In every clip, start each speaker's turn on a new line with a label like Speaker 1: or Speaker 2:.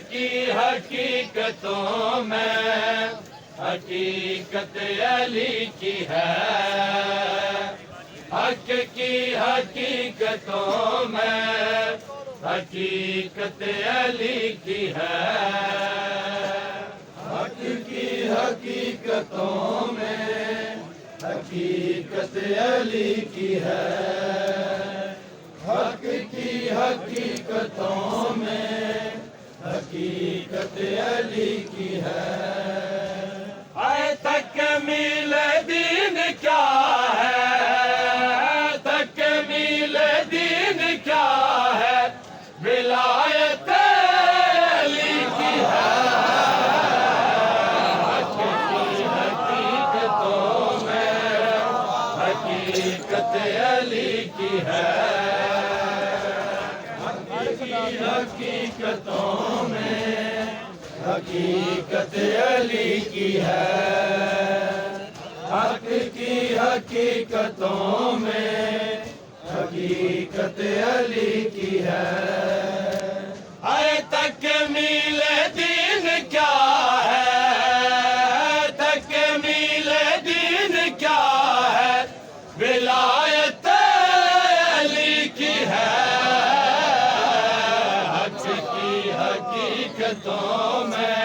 Speaker 1: کی حقیقتوں میں حقیقت علی کی ہے، حق کی حقیقتوں میں حقیقت علی کی ہے، حق کی حقیقتوں میں حقیقت علی کی ہے، حق کی حقیقتوں میں حقیقت علی کی ہے۔ اے تکمیل دین کیا ہے، تکمیل دین کیا ہے، ولایت علی کی ہے، حق کی حقیقتوں میں حقیقت علی کی ہے، حقیقتوں میں حقیقت علی کی ہے، حق کی حقیقتوں میں حقیقت علی کی ہے۔ اے تکمیل دین کیا ہے، تکمیل دین کیا ہے، ولایت علی کی ہے، حقیقتوں میں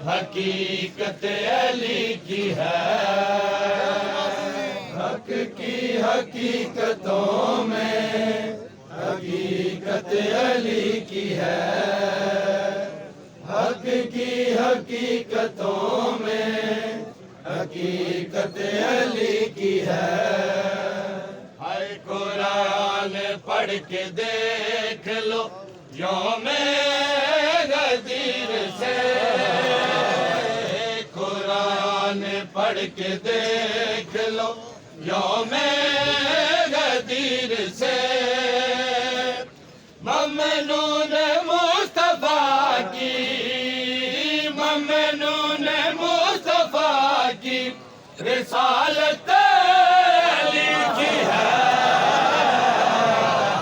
Speaker 1: حقیقت علی کی ہے، حق کی حقیقتوں میں حقیقت علی کی ہے، حق کی حقیقتوں میں حقیقت علی کی ہے۔ اے قرآن پڑھ کے دیکھ لو یوم غدیر سے، قرآن پڑھ کے دیکھ لو یوم غدیر سے، ممنون مصطفیٰ کی، ممنون مصطفیٰ کی رسالت علی کی ہے،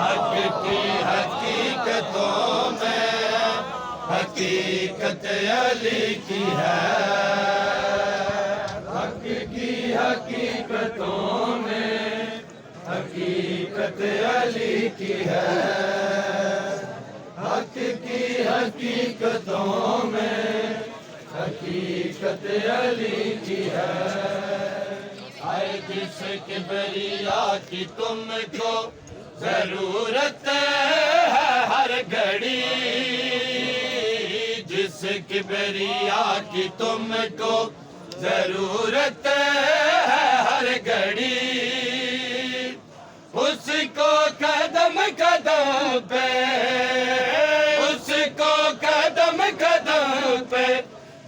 Speaker 1: حق کی حقیقتوں میں حقیقت علی کی ہے، حق کی حقیقتوں میں حقیقت علی کی ہے، حق کی حقیقتوں میں حقیقت علی کی ہے۔ اے جس کبریا کی تم کو ضرورت ہے ہر گھڑی، جس کبریا کی تم کو ضرورت ہے ہر گھڑی، اس کو قدم قدم پہ، اس کو قدم قدم پہ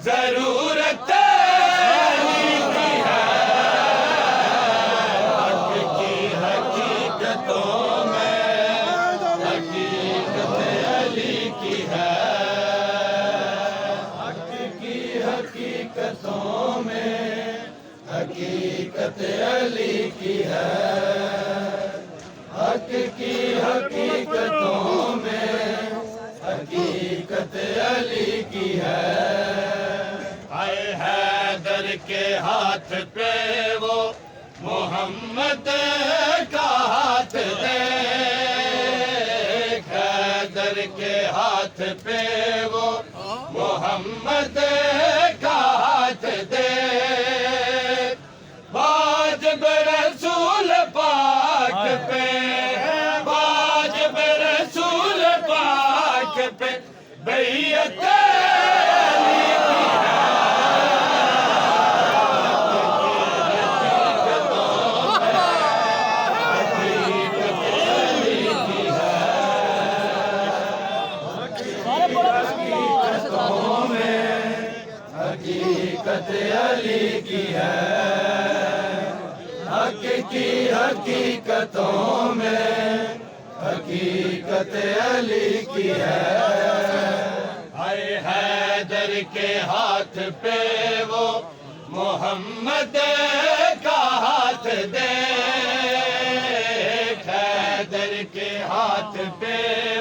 Speaker 1: ضرورت علی کی ہے، حق کی حقیقتوں میں حقیقت علی کی ہے، حق کی حقیقتوں میں حقیقت علی کی ہے، حق کی حقیقتوں میں حقیقت علی کی ہے۔ اے حیدر کے ہاتھ پہ وہ محمد کا ہاتھ دے، حیدر کے ہاتھ پہ وہ محمد کا ہاتھ دے، واجب رسول پاک پہ، واجب رسول پاک پہ بیعت علی کی ہے، حقیقتوں میں حقیقت علی کی ہے، حقیقتوں میں حقیقت علی کی ہے، حق کی حقیقتوں میں حقیقت علی کی ہے۔ اے حیدر کے ہاتھ پہ وہ محمد کا ہاتھ دے، حیدر کے ہاتھ پہ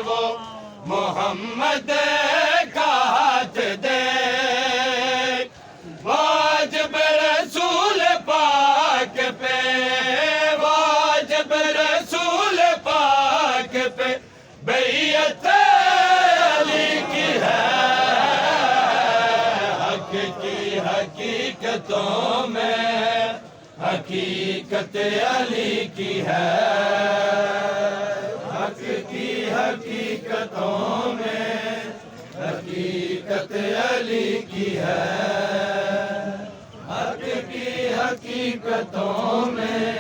Speaker 1: وہ محمد کا دے واجب رسول پاک پہ واجب رسول پاک پہ بیعت علی کی ہے حق کی حقیقتوں میں حقیقت علی کی ہے حق کی حقیقتوں میں حقیقت علی کی ہے حق کی حقیقتوں میں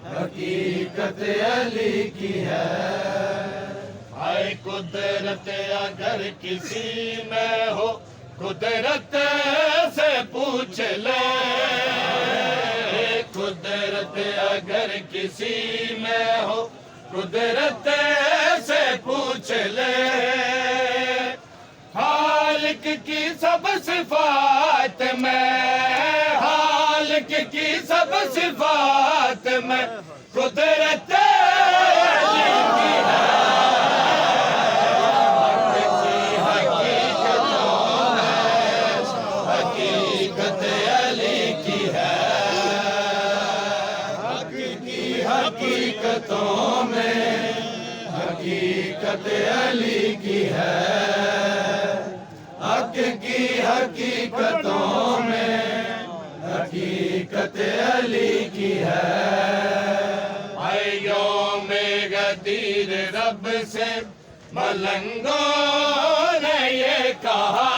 Speaker 1: حقیقت علی کی ہے آئے قدرت اگر کسی میں ہو قدرت سے پوچھ لے قدرت اگر کسی میں ہو قدرت سے پوچھ لے خالق کی سب صفات میں خالق کی سب صفات میں قدرت علی کی ہے حقیقت علی کی ہے حق کی حقیقتوں میں حقیقت علی کی ہے حق کی حقیقتوں میں حقیقت علی کی ہے اے یوم غدیر رب سے ملنگوں نے یہ کہا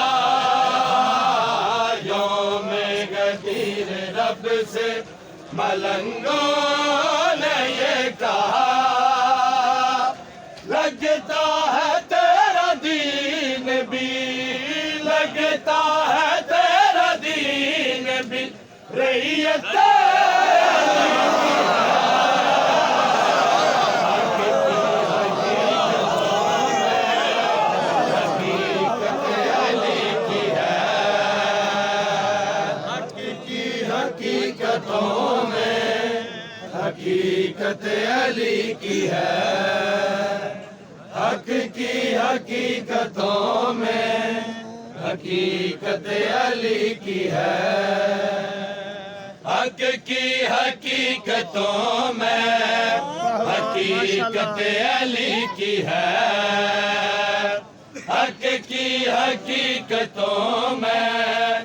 Speaker 1: یوم غدیر رب سے ملنگوں نے یہ کہا لگتا ہے تیرا دین بھی لگتا ہے تیرا دین بھی ریت حقیقتوں میں حقیقت علی کی ہے حق کی حقیقتوں میں حقیقت علی کی ہے حق کی حقیقتوں میں حقیقت علی کی ہے حق کی حقیقتوں میں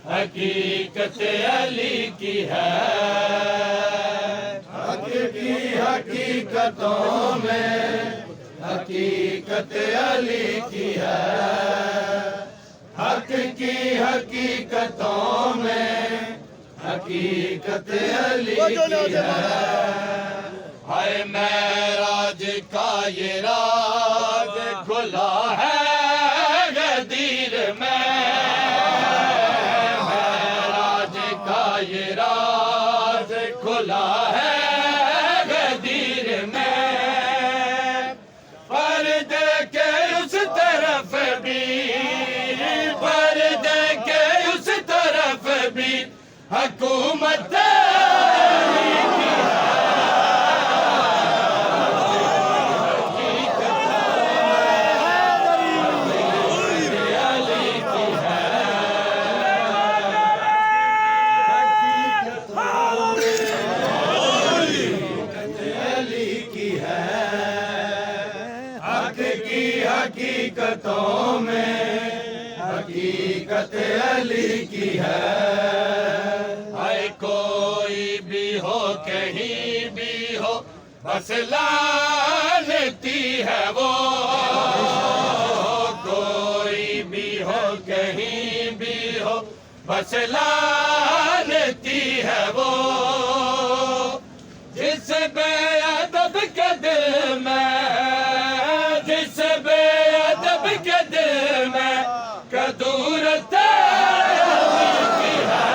Speaker 1: حقیقت علی کی ہے حق کی حقیقتوں میں حقیقت علی کی ہے حق کی حقیقتوں میں حقیقت علی کی ہے ہائے معراج کا یہ راز کھلا ہے غدیر میں یہ راز کھلا ہے غدیر میں پردے کے اس طرف بھی پردے کے اس طرف بھی حکومت علی کی ہے حقیقتوں میں حقیقت علی کی ہے اے کوئی بھی ہو کہیں بھی ہو بس لعنتی ہے وہ کوئی بھی ہو کہیں بھی ہو بس لعنتی ہے وہ جس بے ادب کے دل میں جس بے ادب کے دل میں کدورت علی کی ہے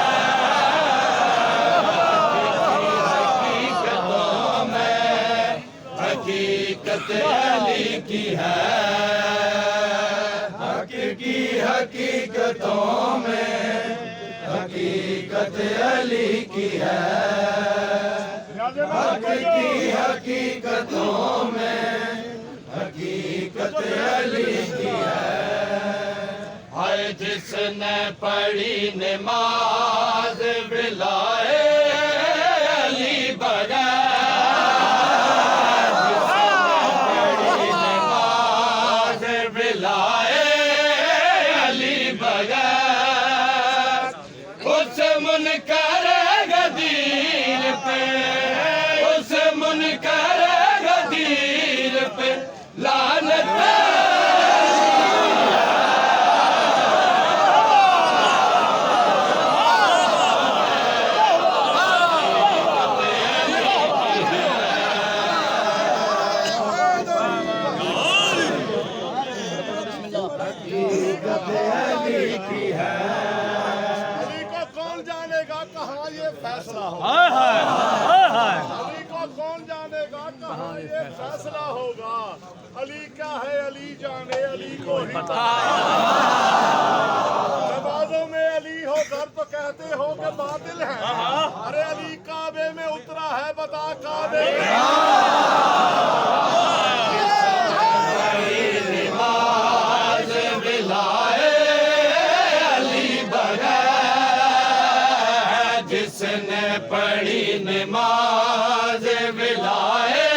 Speaker 1: حقیقتوں میں حقیقت علی کی ہے حق کی حقیقتوں میں حقیقت علی کی ہے حق کی حقیقتوں میں حقیقت علی کی ہے ہے جس نے پڑھی نماز ولائے علی بغیر، جس نے پڑھی نماز ولائے علی بغیر، اس منکر غدیر پہ، اس منکر غدیر پہ لعنت
Speaker 2: علی کو کون جانے گا کہاں یہ فیصلہ ہوگا، علی کو کون جانے گا کہاں یہ فیصلہ ہوگا، علی کیا ہے علی جانے علی کو ہی پتا، نمازوں میں علی ہو گھر تو کہتے ہو کہ باطل ہے، ارے علی کعبے میں اترا ہے بتا کعبے میں
Speaker 1: نماز ولائے علی بغیر، جس نے پڑھی نماز ولائے